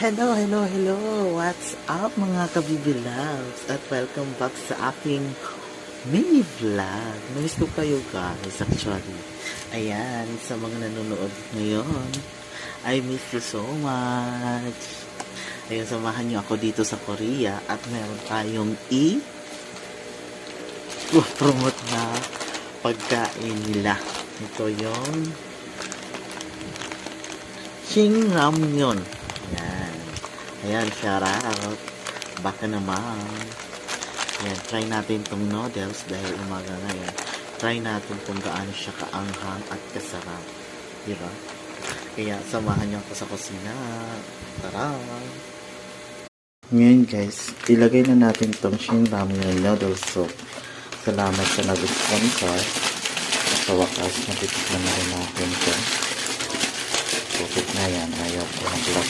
Hello, hello, hello! What's up mga kabibiloves? At welcome back sa aking mini vlog. Namiss ko kayo guys actually. Ayan, sa mga nanonood ngayon, I miss you so much. Ayun, samahan nyo ako dito sa Korea at meron tayong promote na pagkain nila. Ito yung Shin Ramyeon. Ayan. Ayan, shout out. Baka naman. Ayan, try natin tong noodles dahil umaga ngayon. Try natin kung gaano siya kaanghang at kasarap. Diba? Kaya samahan niyo ako sa kusina. Tara! Ngayon guys, ilagay na natin tong Shin Ramyeon noodle soup. Salamat sa nag-sponsor. Sa wakas, natitikman na rin natin ito. Tukit na yan. Ayaw ko ng vlog